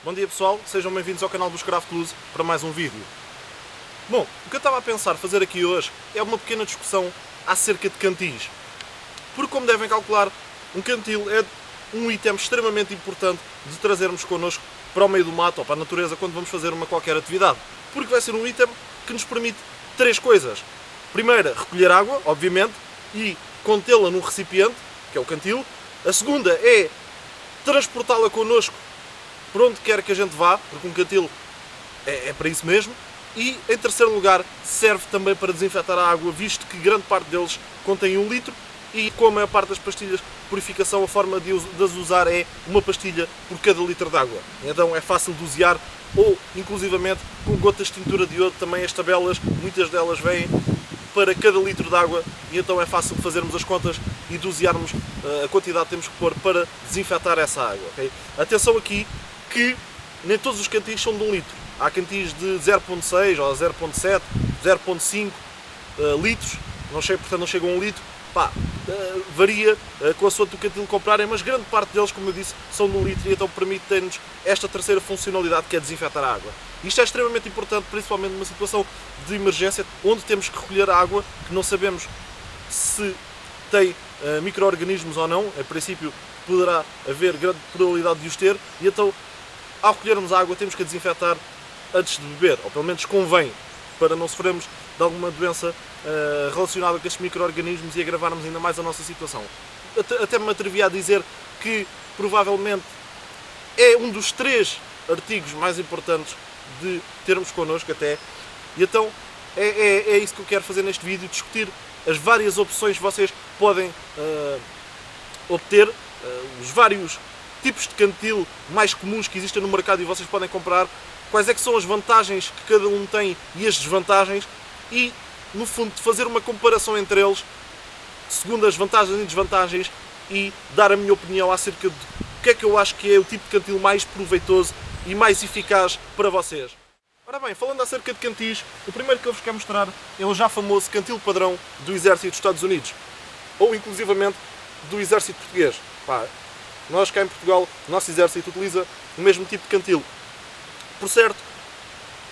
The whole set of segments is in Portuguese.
Bom dia pessoal, sejam bem-vindos ao canal dos Craft Blues para mais um vídeo. Bom, o que eu estava a pensar fazer aqui hoje é uma pequena discussão acerca de cantis. Porque, como devem calcular, um cantil é um item extremamente importante de trazermos connosco para o meio do mato ou para a natureza quando vamos fazer uma qualquer atividade. Porque vai ser um item que nos permite três coisas. Primeira, recolher água, obviamente, e contê-la num recipiente, que é o cantil. A segunda é transportá-la connosco por onde quer que a gente vá, porque um cantil é para isso mesmo. E, em terceiro lugar, serve também para desinfetar a água, visto que grande parte deles contém 1 litro e, com a maior parte das pastilhas de purificação, a forma de as usar é uma pastilha por cada litro de água. Então é fácil de dosear, ou, inclusivamente, com gotas de tintura de iodo, também as tabelas, muitas delas vêm para cada litro de água, e então é fácil fazermos as contas e dosearmos a quantidade que temos que pôr para desinfetar essa água. Okay? Atenção aqui que nem todos os cantis são de 1 litro. Há cantis de 0.6 ou 0.7, 0.5 litros, portanto não chegam a 1 litro. Varia com a sua do cantil comprarem, mas grande parte deles, como eu disse, são de 1 litro e então permite-nos esta terceira funcionalidade, que é desinfetar a água. Isto é extremamente importante, principalmente numa situação de emergência, onde temos que recolher a água, que não sabemos se tem micro-organismos ou não. Em princípio poderá haver grande probabilidade de os ter, e então ao recolhermos a água temos que a desinfetar antes de beber, ou pelo menos convém, para não sofrermos de alguma doença relacionada com estes micro-organismos e agravarmos ainda mais a nossa situação. Até me atrevia a dizer que provavelmente é um dos 3 artigos mais importantes de termos connosco até, e então é isso que eu quero fazer neste vídeo, discutir as várias opções que vocês podem obter, os vários tipos de cantil mais comuns que existem no mercado e vocês podem comprar, quais é que são as vantagens que cada um tem e as desvantagens, e no fundo fazer uma comparação entre eles segundo as vantagens e desvantagens e dar a minha opinião acerca de o que é que eu acho que é o tipo de cantil mais proveitoso e mais eficaz para vocês. Ora bem, falando acerca de cantis, o primeiro que eu vos quero mostrar é o já famoso cantil padrão do Exército dos Estados Unidos, ou inclusivamente do Exército Português. Nós cá em Portugal, o nosso exército utiliza o mesmo tipo de cantil. Por certo,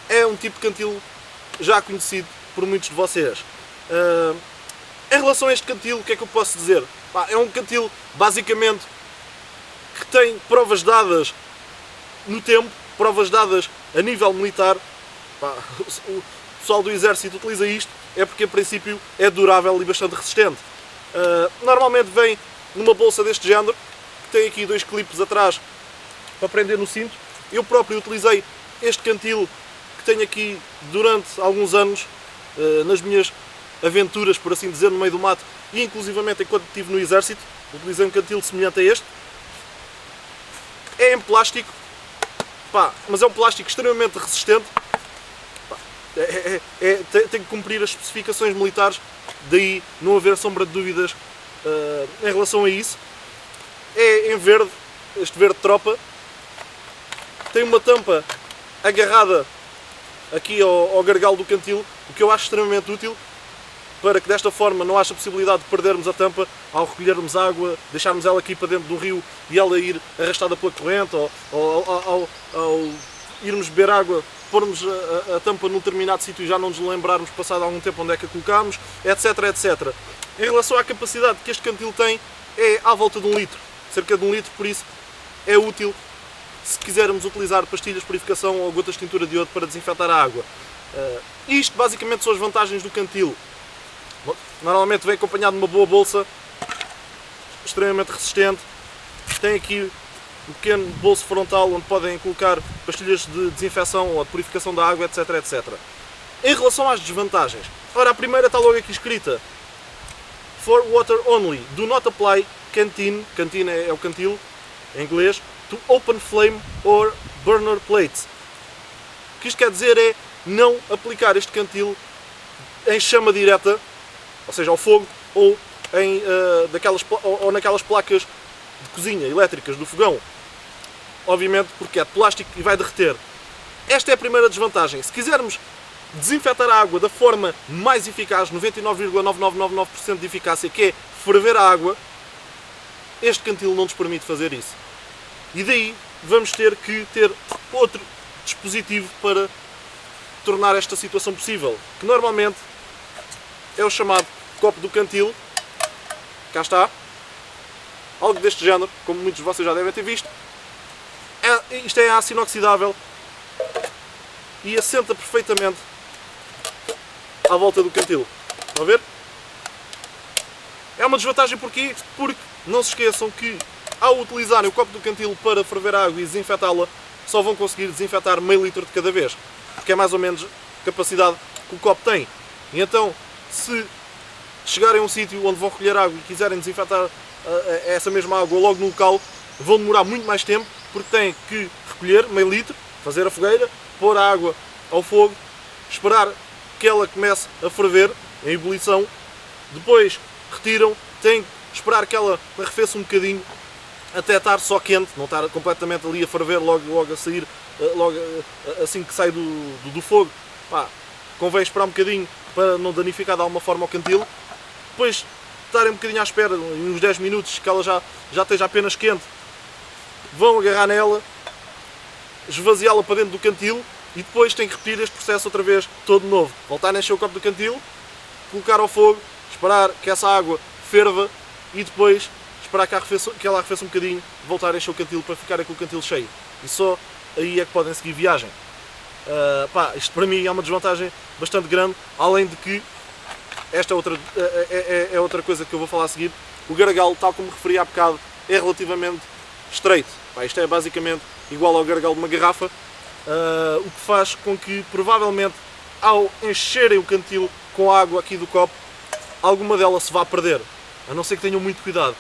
é um tipo de cantil já conhecido por muitos de vocês. Em relação a este cantil, o que é que eu posso dizer? É um cantil, basicamente, que tem provas dadas no tempo, provas dadas a nível militar. O pessoal do exército utiliza isto, é porque, a princípio, é durável e bastante resistente. Normalmente vem numa bolsa deste género, tem aqui 2 clipes atrás para prender no cinto. Eu próprio utilizei este cantil que tenho aqui durante alguns anos nas minhas aventuras, por assim dizer, no meio do mato, e inclusivamente enquanto estive no exército utilizei um cantil semelhante a este. É em plástico, mas é um plástico extremamente resistente. Tem que cumprir as especificações militares, daí não haver sombra de dúvidas em relação a isso. É em verde, este verde tropa, tem uma tampa agarrada aqui ao gargalo do cantil, o que eu acho extremamente útil, para que desta forma não haja possibilidade de perdermos a tampa ao recolhermos água, deixarmos ela aqui para dentro do rio e ela ir arrastada pela corrente, ou ao irmos beber água, pormos a tampa num determinado sítio e já não nos lembrarmos passado algum tempo onde é que a colocámos, etc, etc. Em relação à capacidade que este cantil tem, é à volta de 1 litro. Cerca de 1 litro, por isso é útil se quisermos utilizar pastilhas de purificação ou gotas de tintura de iodo para desinfetar a água. Isto basicamente são as vantagens do cantil. Normalmente vem acompanhado de uma boa bolsa, extremamente resistente. Tem aqui um pequeno bolso frontal onde podem colocar pastilhas de desinfecção ou de purificação da água, etc, etc. Em relação às desvantagens, ora, a primeira está logo aqui escrita: For water only, do not apply canteen é o cantil em inglês, to open flame or burner plates. O que isto quer dizer é não aplicar este cantil em chama direta, ou seja, ao fogo, ou naquelas placas de cozinha elétricas do fogão. Obviamente porque é de plástico e vai derreter. Esta é a primeira desvantagem. Se quisermos desinfetar a água da forma mais eficaz, 99,9999% de eficácia, que é ferver a água, este cantil não nos permite fazer isso. E daí vamos ter que ter outro dispositivo para tornar esta situação possível, que normalmente é o chamado copo do cantil. Cá está, algo deste género, como muitos de vocês já devem ter visto. Isto é aço inoxidável e assenta perfeitamente à volta do cantil. Estão a ver? É uma desvantagem porquê? Porque não se esqueçam que ao utilizarem o copo do cantil para ferver a água e desinfetá-la, só vão conseguir desinfetar meio litro de cada vez, porque é mais ou menos a capacidade que o copo tem. E então, se chegarem a um sítio onde vão recolher água e quiserem desinfetar essa mesma água logo no local, vão demorar muito mais tempo, porque têm que recolher meio litro, fazer a fogueira, pôr a água ao fogo, esperar que ela comece a ferver, em ebulição, depois retiram, têm que esperar que ela arrefeça um bocadinho até estar só quente, não estar completamente ali a ferver logo a sair, logo assim que sai do fogo. Pá, convém esperar um bocadinho para não danificar de alguma forma o cantil. Depois estarem um bocadinho à espera, uns 10 minutos, que ela já esteja apenas quente, vão agarrar nela, esvaziá-la para dentro do cantil e depois têm que repetir este processo outra vez, todo de novo. Voltar a encher o copo do cantil, colocar ao fogo, esperar que essa água ferva e depois esperar que ela arrefeça um bocadinho, voltar a encher o cantil para ficar com o cantil cheio. E só aí é que podem seguir viagem. Isto para mim é uma desvantagem bastante grande, além de que esta é outra coisa que eu vou falar a seguir. O gargalo, tal como referi há bocado, é relativamente estreito. Isto é basicamente igual ao gargalo de uma garrafa, o que faz com que provavelmente ao encherem o cantil com a água aqui do copo, alguma dela se vá perder, a não ser que tenham muito cuidado.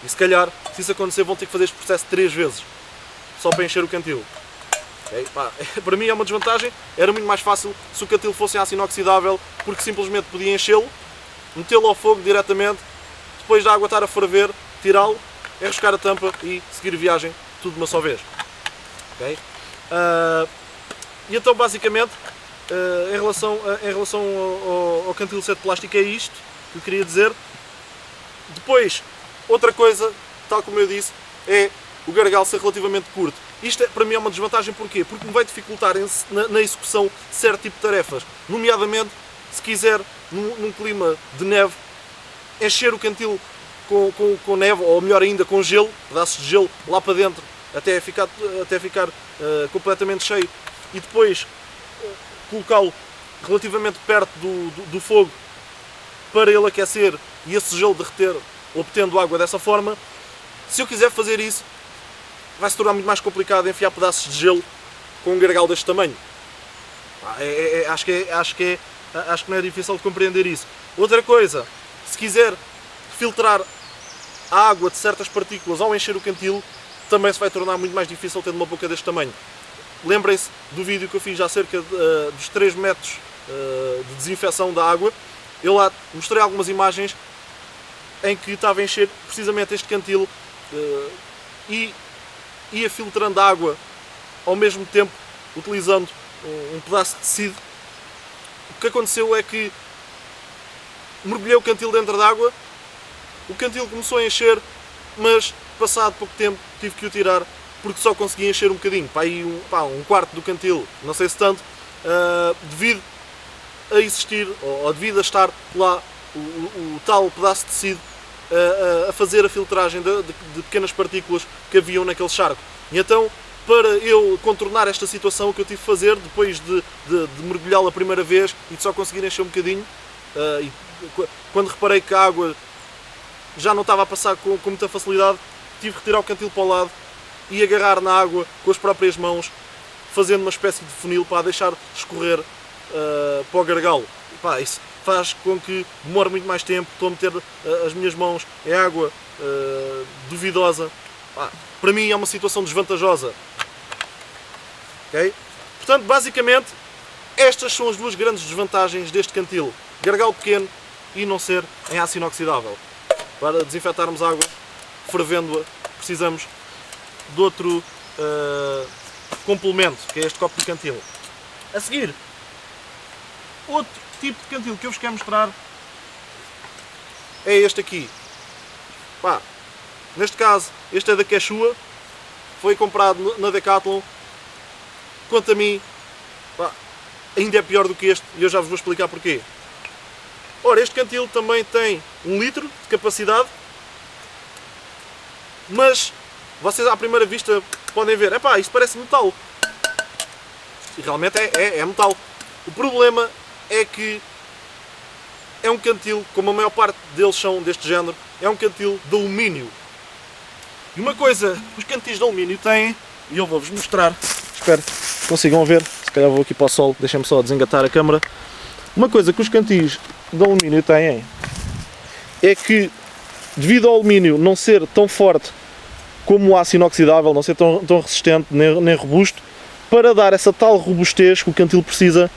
E se calhar, se isso acontecer, vão ter que fazer este processo 3 vezes, só para encher o cantil. Okay? Para mim é uma desvantagem, era muito mais fácil se o cantil fosse em aço inoxidável, porque simplesmente podia enchê-lo, metê-lo ao fogo diretamente, depois da água estar a ferver, tirá-lo, enroscar a tampa e seguir viagem, tudo de uma só vez. Okay? E então basicamente, em relação ao cantil set de plástico, é isto que eu queria dizer. Depois, outra coisa, tal como eu disse, é o gargalo ser relativamente curto. Isto para mim é uma desvantagem, porquê? Porque me vai dificultar na execução de certo tipo de tarefas. Nomeadamente, se quiser, num clima de neve, encher o cantil com neve, ou melhor ainda, com gelo, pedaços de gelo lá para dentro, até ficar completamente cheio, e depois colocá-lo relativamente perto do fogo para ele aquecer e esse gelo derreter, obtendo água dessa forma. Se eu quiser fazer isso, vai se tornar muito mais complicado enfiar pedaços de gelo com um gargalo deste tamanho. Acho que não é difícil de compreender isso. Outra coisa, se quiser filtrar a água de certas partículas ao encher o cantil, também se vai tornar muito mais difícil tendo uma boca deste tamanho. Lembrem-se do vídeo que eu fiz acerca dos 3 métodos de desinfecção da água. Eu lá mostrei algumas imagens em que estava a encher precisamente este cantil e ia filtrando a água ao mesmo tempo, utilizando um pedaço de tecido. O que aconteceu é que mergulhei o cantil dentro da água, o cantil começou a encher, mas passado pouco tempo tive que o tirar porque só conseguia encher um bocadinho, um quarto do cantil, não sei se tanto, devido a existir, ou devido a estar lá o tal pedaço de tecido a fazer a filtragem de pequenas partículas que haviam naquele charco. E então, para eu contornar esta situação, o que eu tive de fazer, depois de mergulhá-la a primeira vez e de só conseguir encher um bocadinho, quando reparei que a água já não estava a passar com muita facilidade, tive de retirar o cantil para o lado e agarrar na água com as próprias mãos, fazendo uma espécie de funil para a deixar escorrer para o gargalo. Isso faz com que demore muito mais tempo. Estou a meter as minhas mãos em água duvidosa. Para mim é uma situação desvantajosa. Okay? Portanto, basicamente, estas são as 2 grandes desvantagens deste cantil: gargalo pequeno e não ser em aço inoxidável. Para desinfetarmos água, fervendo-a, precisamos de outro complemento, que é este copo de cantil. A seguir, outro tipo de cantil que eu vos quero mostrar é este aqui. Neste caso, este é da Quechua, foi comprado na Decathlon. Quanto a mim, pá, ainda é pior do que este e eu já vos vou explicar porquê. Ora, este cantil também tem 1 litro de capacidade, mas vocês à primeira vista podem ver, epá, isto parece metal. E realmente é metal. O problema é que é um cantil, como a maior parte deles são deste género, é um cantil de alumínio. E uma coisa que os cantis de alumínio têm, e eu vou-vos mostrar, espero que consigam ver, se calhar vou aqui para o sol, deixem-me só desengatar a câmera. Uma coisa que os cantis de alumínio têm é que, devido ao alumínio não ser tão forte como o aço inoxidável, não ser tão resistente nem robusto, para dar essa tal robustez que o cantil precisa,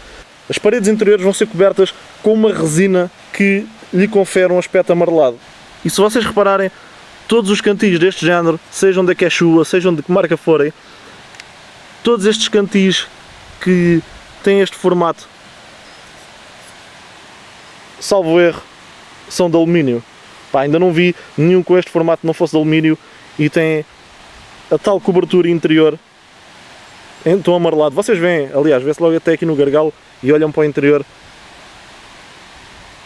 as paredes interiores vão ser cobertas com uma resina que lhe confere um aspecto amarelado. E se vocês repararem, todos os cantis deste género, sejam da Quechua, sejam de que marca forem, todos estes cantis que têm este formato, salvo erro, são de alumínio. Pá, ainda não vi nenhum com este formato que não fosse de alumínio e tem a tal cobertura interior em tom amarelado. Vocês veem, aliás, vê-se logo até aqui no gargalo e olham para o interior.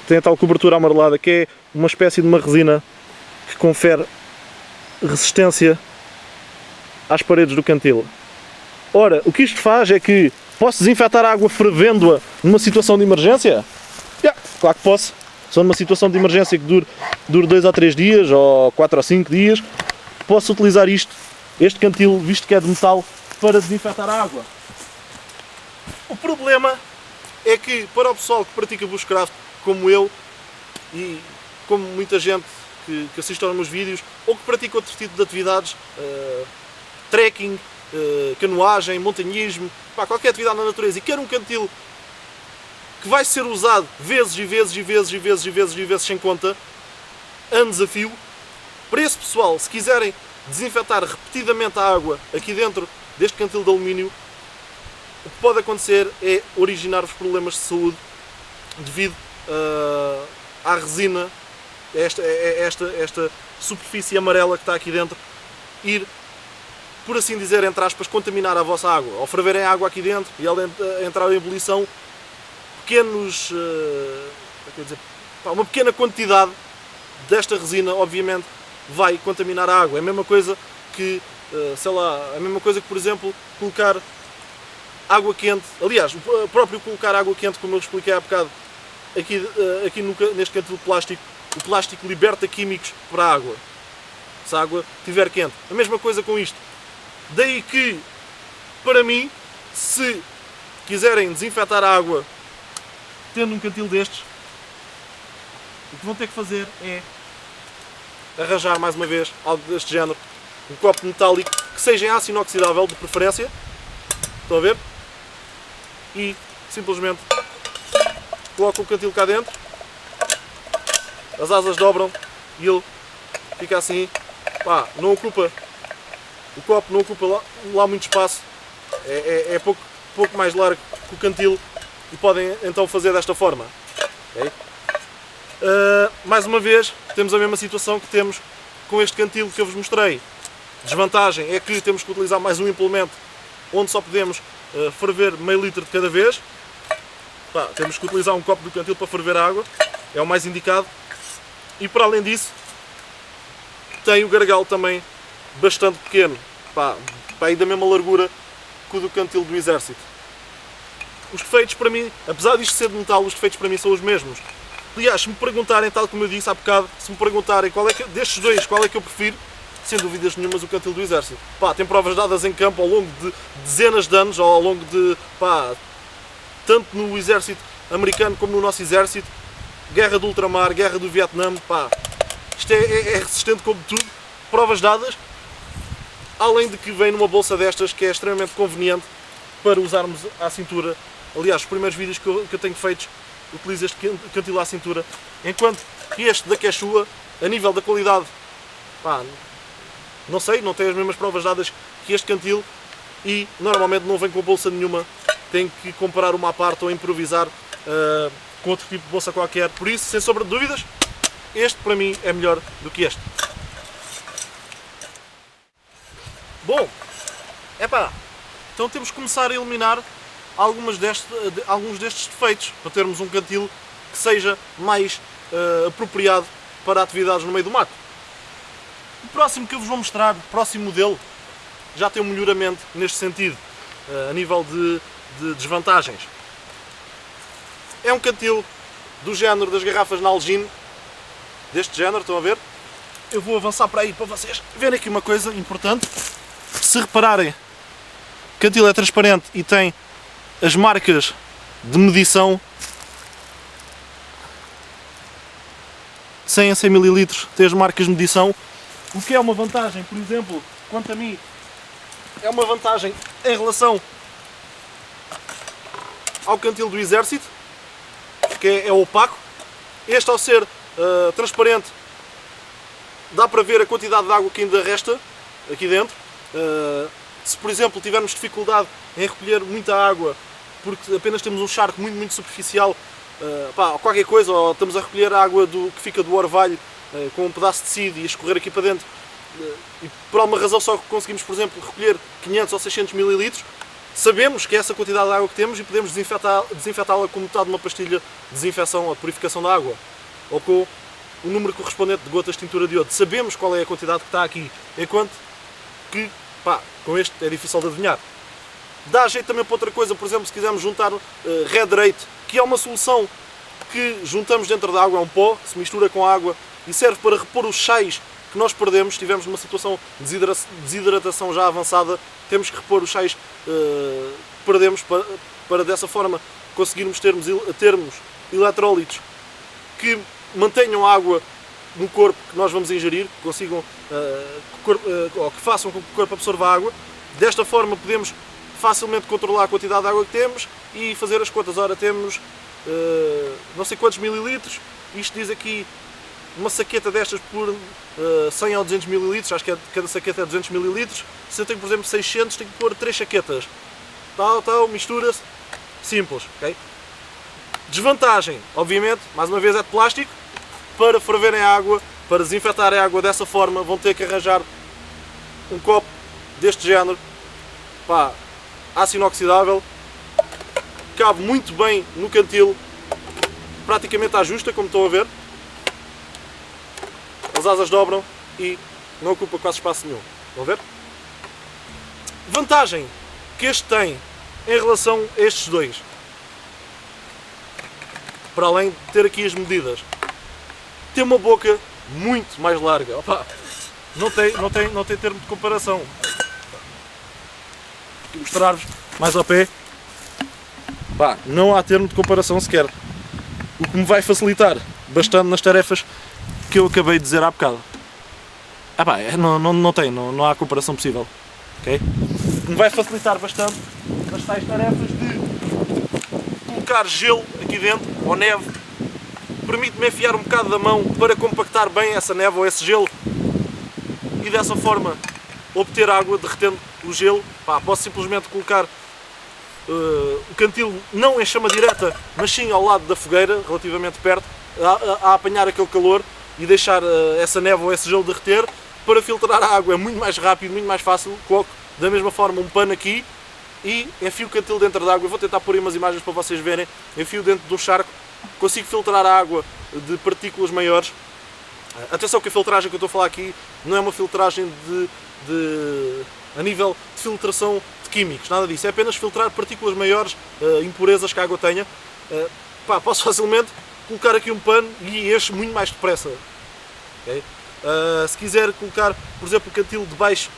Tem a tal cobertura amarelada que é uma espécie de uma resina que confere resistência às paredes do cantil. Ora, o que isto faz é que posso desinfetar a água fervendo-a numa situação de emergência? Claro que posso. Só numa situação de emergência que dure 2 ou 3 dias, ou 4 ou 5 dias, posso utilizar este cantil, visto que é de metal, para desinfetar a água. O problema é que, para o pessoal que pratica bushcraft, como eu, e como muita gente que assiste aos meus vídeos, ou que pratica outro tipo de atividades, trekking, canoagem, montanhismo, pá, qualquer atividade na natureza, e quer um cantil que vai ser usado vezes e vezes e vezes e vezes e vezes e vezes sem conta, anos a fio, para esse pessoal, se quiserem desinfetar repetidamente a água aqui dentro deste cantil de alumínio, o que pode acontecer é originar-vos problemas de saúde devido à resina, esta superfície amarela que está aqui dentro, ir, por assim dizer, entre aspas, contaminar a vossa água. Ao ferverem a água aqui dentro e ela entrar em ebulição, uma pequena quantidade desta resina, obviamente, vai contaminar a água. É a mesma coisa que, por exemplo, colocar água quente. Aliás, o próprio colocar água quente, como eu expliquei há bocado, aqui neste cantil de plástico, o plástico liberta químicos para a água, se a água estiver quente. A mesma coisa com isto. Daí que, para mim, se quiserem desinfetar a água tendo um cantil destes, o que vão ter que fazer é arranjar mais uma vez algo deste género, um copo metálico que seja em aço inoxidável de preferência, estão a ver? E simplesmente colocam o cantil cá dentro, as asas dobram e ele fica assim, pá, não ocupa, o copo não ocupa lá muito espaço, é pouco mais largo que o cantil e podem então fazer desta forma. Okay? Mais uma vez, temos a mesma situação que temos com este cantil que eu vos mostrei. Desvantagem é que temos que utilizar mais um implemento onde só podemos ferver meio litro de cada vez. Pá, temos que utilizar um copo do cantil para ferver a água, é o mais indicado. E para além disso, tem o gargalo também bastante pequeno, pá, aí da mesma largura que o do cantil do exército. Os defeitos para mim, apesar disto ser de metal, os defeitos para mim são os mesmos. Aliás, se me perguntarem, tal como eu disse há bocado, se me perguntarem destes dois, qual é que eu prefiro, sem dúvidas nenhumas o cantil do exército. Pá, tem provas dadas em campo ao longo de dezenas de anos, ou ao longo de, pá, tanto no exército americano como no nosso exército, guerra do ultramar, guerra do Vietnã, pá, isto é resistente como tudo, provas dadas, além de que vem numa bolsa destas que é extremamente conveniente para usarmos à cintura. Aliás, os primeiros vídeos que eu tenho feitos utilizo este cantil à cintura, enquanto que este da Quechua, a nível da qualidade, pá, não sei, não tem as mesmas provas dadas que este cantil e normalmente não vem com bolsa nenhuma, tem que comprar uma à parte ou improvisar com outro tipo de bolsa qualquer. Por isso, sem sombra de dúvidas, este para mim é melhor do que este. Bom, Epá, então temos que começar a eliminar alguns destes defeitos para termos um cantil que seja mais apropriado para atividades no meio do mato. O próximo que eu vos vou mostrar, o próximo modelo, já tem um melhoramento neste sentido, a nível de desvantagens. É um cantil do género das garrafas Nalgene, deste género, estão a ver? Eu vou avançar para aí para vocês verem aqui uma coisa importante. Se repararem, o cantil é transparente e tem as marcas de medição 100 a 100 ml, tem as marcas de medição, o que é uma vantagem, por exemplo, quanto a mim, é uma vantagem em relação ao cantil do Exército, que é opaco. Este, ao ser transparente, dá para ver a quantidade de água que ainda resta aqui dentro. Se, por exemplo, tivermos dificuldade em recolher muita água porque apenas temos um charco muito superficial, qualquer coisa, ou estamos a recolher a água que fica do orvalho com um pedaço de tecido e a escorrer aqui para dentro, e por alguma razão só conseguimos, por exemplo, recolher 500 ou 600 ml, sabemos que é essa quantidade de água que temos e podemos desinfetá-la com metade de uma pastilha de desinfecção ou de purificação da água, ou com o número correspondente de gotas de tintura de iodo. Sabemos qual é a quantidade que está aqui, enquanto que, com este é difícil de adivinhar. Dá jeito também para outra coisa, por exemplo, se quisermos juntar Redrate, que é uma solução que juntamos dentro da água, é um pó que se mistura com a água e serve para repor os sais que nós perdemos. Se estivermos numa situação de desidratação já avançada, temos que repor os sais que perdemos para dessa forma conseguirmos termos eletrólitos que mantenham a água no corpo que nós vamos ingerir, que consigam, ou que façam com que o corpo absorva a água. Desta forma podemos facilmente controlar a quantidade de água que temos e fazer as contas. Ora, temos não sei quantos mililitros, isto diz aqui uma saqueta destas por 100 ou 200 mililitros, acho que cada saqueta é 200 mililitros. Se eu tenho, por exemplo, 600, tenho que pôr 3 saquetas. Mistura-se, simples, ok? Desvantagem, obviamente, mais uma vez é de plástico. Para ferverem a água, para desinfetarem a água dessa forma, vão ter que arranjar um copo deste género, aço inoxidável, cabe muito bem no cantil, praticamente à justa, como estão a ver. As asas dobram e não ocupa quase espaço nenhum. Estão a ver? Vantagem que este tem em relação a estes dois, para além de ter aqui as medidas, tem uma boca muito mais larga. Não tem termo de comparação. Vou mostrar-vos mais ao pé. Não há termo de comparação sequer. O que me vai facilitar bastante nas tarefas que eu acabei de dizer há bocado. Não há comparação possível. Okay? O que me vai facilitar bastante nas tais tarefas de colocar gelo aqui dentro, ou neve, permite-me enfiar um bocado da mão para compactar bem essa neve ou esse gelo e dessa forma obter água derretendo o gelo. Posso simplesmente colocar o cantil não em chama direta, mas sim ao lado da fogueira, relativamente perto, a apanhar aquele calor e deixar essa neve ou esse gelo derreter. Para filtrar a água é muito mais rápido, muito mais fácil. Coloco da mesma forma um pano aqui e enfio o cantil dentro da água. Eu vou tentar pôr aí umas imagens para vocês verem. Enfio dentro de um charco, consigo filtrar a água de partículas maiores. Atenção que a filtragem que eu estou a falar aqui não é uma filtragem a nível de filtração de químicos, nada disso. É apenas filtrar partículas maiores, impurezas que a água tenha. Posso facilmente colocar aqui um pano e enche muito mais depressa. Okay? Se quiser colocar, por exemplo, o cantil debaixo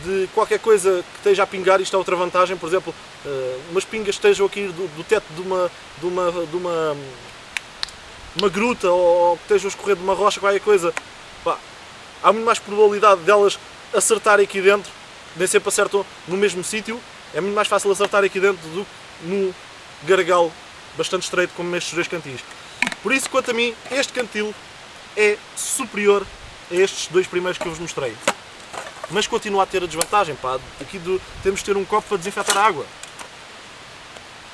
de qualquer coisa que esteja a pingar, isto é outra vantagem. Por exemplo, umas pingas que estejam aqui do teto de uma gruta, ou que estejam a escorrer de uma rocha, qualquer coisa, há muito mais probabilidade delas acertarem aqui dentro. Nem sempre acertam no mesmo sítio. É muito mais fácil acertar aqui dentro do que num gargalo bastante estreito como estes dois cantis. Por isso, quanto a mim, este cantil é superior a estes dois primeiros que eu vos mostrei. Mas continua a ter a desvantagem, aqui temos de ter um copo para desinfetar a água.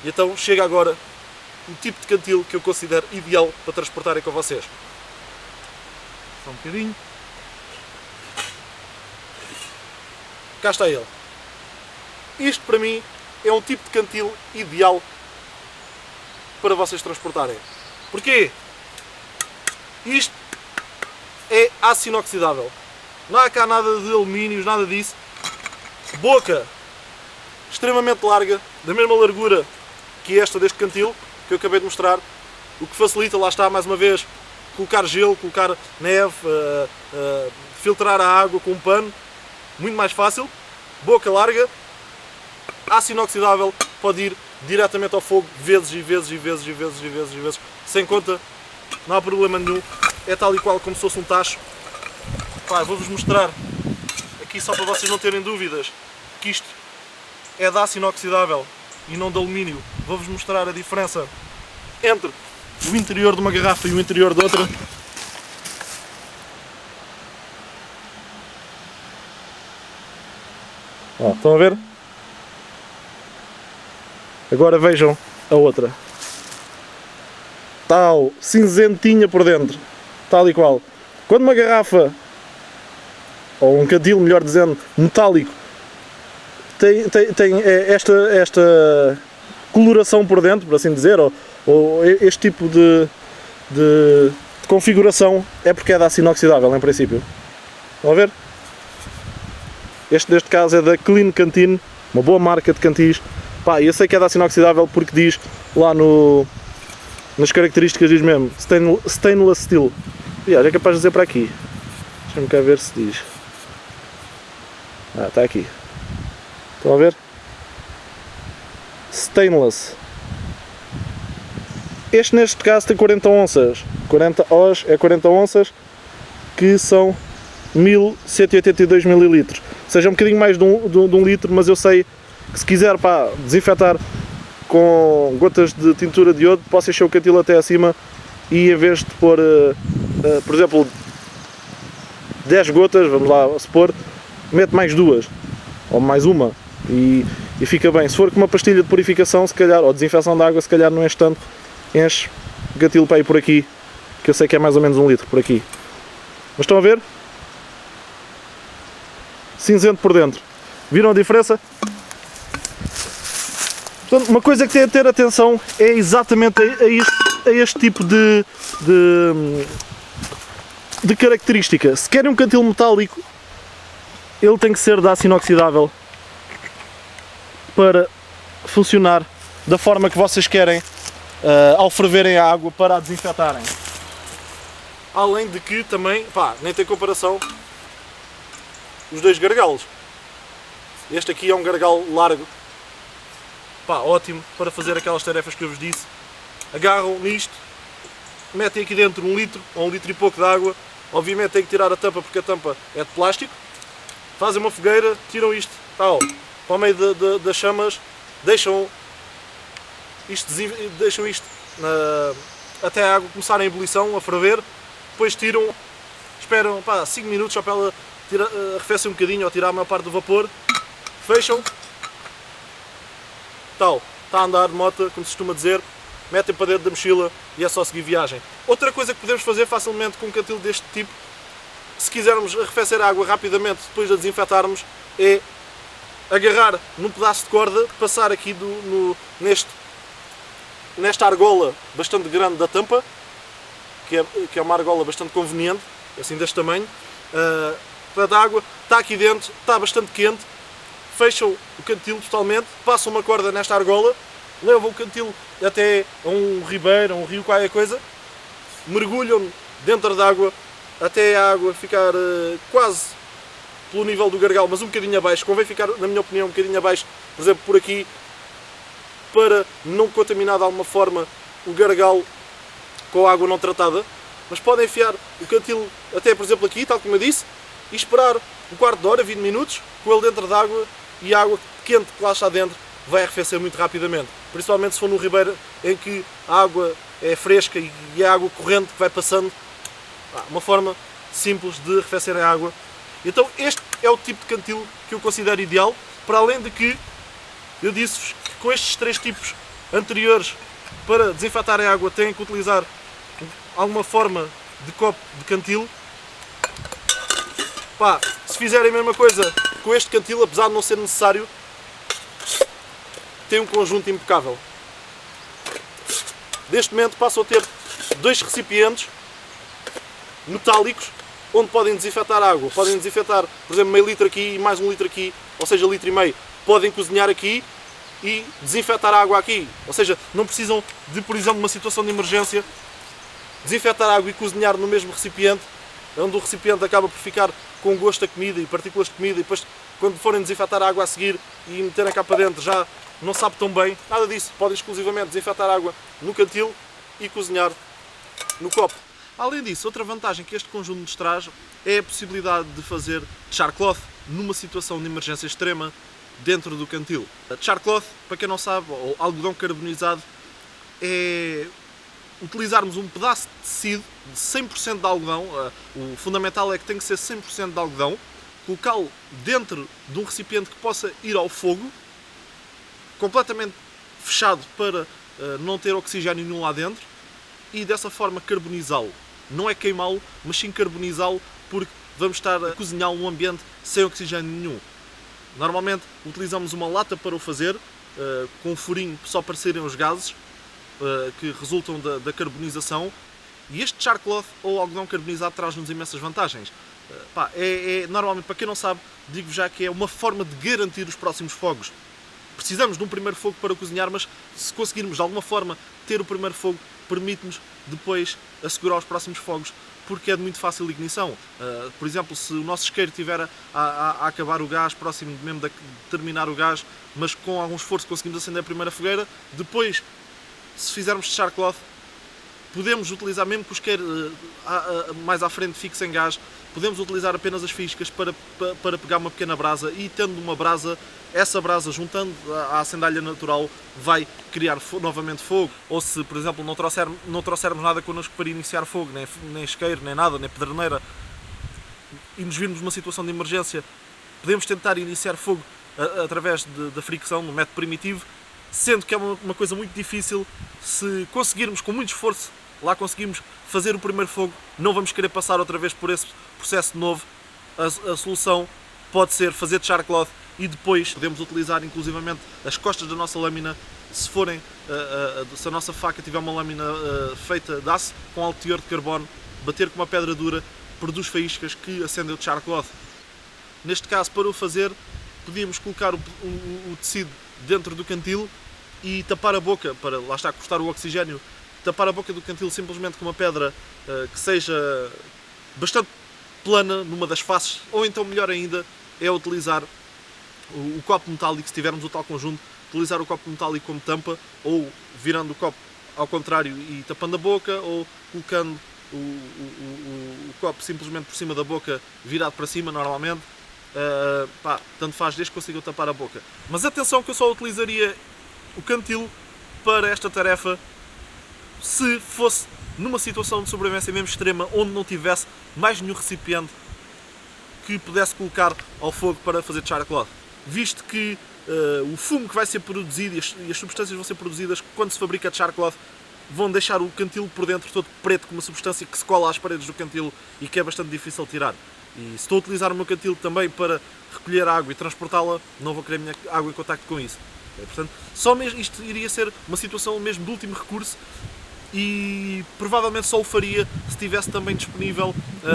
E então chega agora o tipo de cantil que eu considero ideal para transportarem com vocês. Só um bocadinho. Cá está ele. isto para mim é um tipo de cantil ideal para vocês transportarem. Porquê? Isto é aço inoxidável. Não há cá nada de alumínios, nada disso. Boca extremamente larga, da mesma largura que esta deste cantil que eu acabei de mostrar, o que facilita, lá está, mais uma vez, colocar gelo, colocar neve, filtrar a água com um pano, muito mais fácil. Boca larga, aço inoxidável, pode ir diretamente ao fogo vezes e vezes e vezes e vezes e vezes e vezes, sem conta, não há problema nenhum, é tal e qual como se fosse um tacho. Pá, vou-vos mostrar aqui só para vocês não terem dúvidas que isto é de aço inoxidável e não de alumínio. Vou-vos mostrar a diferença entre o interior de uma garrafa e o interior de outra. Ó, estão a ver? Agora vejam a outra. Tal, cinzentinha por dentro, tal e qual. Quando uma garrafa, ou um cantil, melhor dizendo, metálico, tem esta coloração por dentro, por assim dizer, ou este tipo de configuração, é porque é de aço inoxidável, em princípio. Estão a ver? Este, neste caso, é da Clean Canteen, uma boa marca de cantis. Pá, eu sei que é de aço inoxidável porque diz lá nas características, diz mesmo Stainless Steel. Aliás, é capaz de dizer para aqui. Deixa-me cá ver se diz. Ah, está aqui. Estão a ver? Stainless. Este, neste caso, tem 40 onças. 40 Os é 40 onças, que são 1182 ml. Ou seja, um bocadinho mais de um litro, mas eu sei que se quiser, pá, desinfetar com gotas de tintura de iodo, posso encher o cantil até acima e, em vez de pôr, por exemplo, 10 gotas, vamos lá supor, mete mais duas ou mais uma e fica bem. Se for com uma pastilha de purificação, se calhar, ou desinfecção de água, se calhar não enche tanto, enche o cantil para ir por aqui, que eu sei que é mais ou menos um litro por aqui. Mas estão a ver? Cinzento por dentro. Viram a diferença? Portanto, uma coisa que tem a ter atenção é exatamente a este tipo de característica. Se querem um cantil metálico, ele tem que ser de aço inoxidável para funcionar da forma que vocês querem ao ferverem a água para a desinfetarem. Além de que também, pá, nem tem comparação os dois gargalos. Este aqui é um gargalo largo, pá, ótimo para fazer aquelas tarefas que eu vos disse. Agarram nisto, metem aqui dentro 1 litro ou 1 litro e pouco de água. Obviamente tem que tirar a tampa porque a tampa é de plástico. Fazem uma fogueira, tiram isto, tal, para o meio das chamas, deixam isto até a água começar a ebulição, a ferver. Depois tiram, esperam, pá, 5 minutos só para ela arrefecer um bocadinho ou tirar a maior parte do vapor. Fecham, tal, está a andar de moto, como se costuma dizer, metem para dentro da mochila e é só seguir viagem. Outra coisa que podemos fazer facilmente com um cantil deste tipo, se quisermos arrefecer a água rapidamente depois de a desinfetarmos, é agarrar num pedaço de corda, passar aqui nesta argola bastante grande da tampa, que é uma argola bastante conveniente, assim deste tamanho. A água está aqui dentro, está bastante quente, fecham o cantil totalmente, passam uma corda nesta argola, levam o cantil até a um ribeiro, a um rio, qualquer coisa, mergulham dentro da água até a água ficar quase pelo nível do gargalo, mas um bocadinho abaixo. Convém ficar, na minha opinião, um bocadinho abaixo, por exemplo, por aqui, para não contaminar de alguma forma o gargalo com a água não tratada. Mas podem enfiar o cantil até, por exemplo, aqui, tal como eu disse, e esperar um quarto de hora, 20 minutos, com ele dentro da água, e a água quente que lá está dentro vai arrefecer muito rapidamente. Principalmente se for num ribeiro em que a água é fresca e é a água corrente que vai passando. Uma forma simples de arrefecer a água. Então este é o tipo de cantil que eu considero ideal, para além de que eu disse-vos que com estes 3 tipos anteriores, para desinfetar a água, têm que utilizar alguma forma de copo de cantil. Pá, se fizerem a mesma coisa com este cantil, apesar de não ser necessário, tem um conjunto impecável. Neste momento passam a ter 2 recipientes metálicos onde podem desinfetar água. Podem desinfetar, por exemplo, meio litro aqui e mais 1 litro aqui, ou seja, litro e meio. Podem cozinhar aqui e desinfetar a água aqui. Ou seja, não precisam de, por exemplo, numa situação de emergência, desinfetar a água e cozinhar no mesmo recipiente, onde o recipiente acaba por ficar com gosto da comida e partículas de comida, e depois, quando forem desinfetar a água a seguir e meterem cá para dentro, já não sabe tão bem. Nada disso. Podem exclusivamente desinfetar a água no cantil e cozinhar no copo. Além disso, outra vantagem que este conjunto nos traz é a possibilidade de fazer char cloth numa situação de emergência extrema dentro do cantil. Char cloth, para quem não sabe, ou algodão carbonizado, é utilizarmos um pedaço de tecido de 100% de algodão. O fundamental é que tem que ser 100% de algodão, colocá-lo dentro de um recipiente que possa ir ao fogo, completamente fechado para não ter oxigênio nenhum lá dentro, e dessa forma carbonizá-lo. Não é queimá-lo, mas sim carbonizá-lo, porque vamos estar a cozinhar um ambiente sem oxigênio nenhum. Normalmente utilizamos uma lata para o fazer, com um furinho só para saírem os gases que resultam da carbonização. E este char cloth ou algodão carbonizado traz-nos imensas vantagens. Normalmente, para quem não sabe, digo já que é uma forma de garantir os próximos fogos. Precisamos de um primeiro fogo para cozinhar, mas se conseguirmos de alguma forma ter o primeiro fogo, permite-nos depois assegurar os próximos fogos, porque é de muito fácil ignição. Por exemplo, se o nosso isqueiro estiver a acabar o gás, próximo mesmo de terminar o gás, mas com algum esforço conseguimos acender a primeira fogueira, depois, se fizermos char cloth, podemos utilizar, mesmo que o isqueiro mais à frente fique sem gás, podemos utilizar apenas as fiscas para pegar uma pequena brasa, e tendo uma brasa, essa brasa, juntando à acendalha natural, vai criar novamente fogo. Ou se, por exemplo, não trouxermos nada connosco para iniciar fogo, nem isqueiro, nem nada, nem pederneira, e nos virmos numa situação de emergência, podemos tentar iniciar fogo através da fricção, no método primitivo, sendo que é uma coisa muito difícil. Se conseguirmos, com muito esforço, lá conseguimos fazer o primeiro fogo, não vamos querer passar outra vez por esse processo de novo. A solução pode ser fazer char cloth, e depois podemos utilizar inclusivamente as costas da nossa lâmina, se a nossa faca tiver uma lâmina feita de aço com alto teor de carbono, bater com uma pedra dura, produz faíscas que acendem o char cloth. Neste caso, para o fazer, podíamos colocar o tecido dentro do cantil e tapar a boca, para lá está, cortar o oxigênio, tapar a boca do cantil simplesmente com uma pedra que seja bastante plana numa das faces, ou então, melhor ainda, é utilizar o copo metálico. Se tivermos o tal conjunto, utilizar o copo metálico como tampa, ou virando o copo ao contrário e tapando a boca, ou colocando o copo simplesmente por cima da boca, virado para cima normalmente. Tanto faz, desde que consigam tapar a boca. Mas atenção, que eu só utilizaria o cantil para esta tarefa se fosse numa situação de sobrevivência mesmo extrema, onde não tivesse mais nenhum recipiente que pudesse colocar ao fogo para fazer char cloth, visto que o fumo que vai ser produzido e as substâncias vão ser produzidas quando se fabrica char cloth vão deixar o cantil por dentro todo preto, com uma substância que se cola às paredes do cantil e que é bastante difícil tirar. E se estou a utilizar o meu cantil também para recolher água e transportá-la, não vou querer a minha água em contacto com isso. Portanto, só mesmo isto iria ser uma situação mesmo de último recurso, e provavelmente só o faria se tivesse também disponível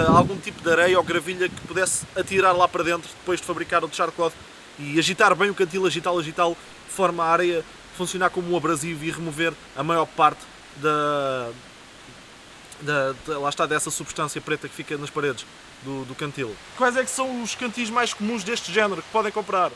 algum tipo de areia ou gravilha que pudesse atirar lá para dentro depois de fabricar o char cloth, e agitar bem o cantil, agitá-lo, de forma a areia funcionar como um abrasivo e remover a maior parte lá está, dessa substância preta que fica nas paredes do cantil. Quais é que são os cantis mais comuns deste género que podem comprar?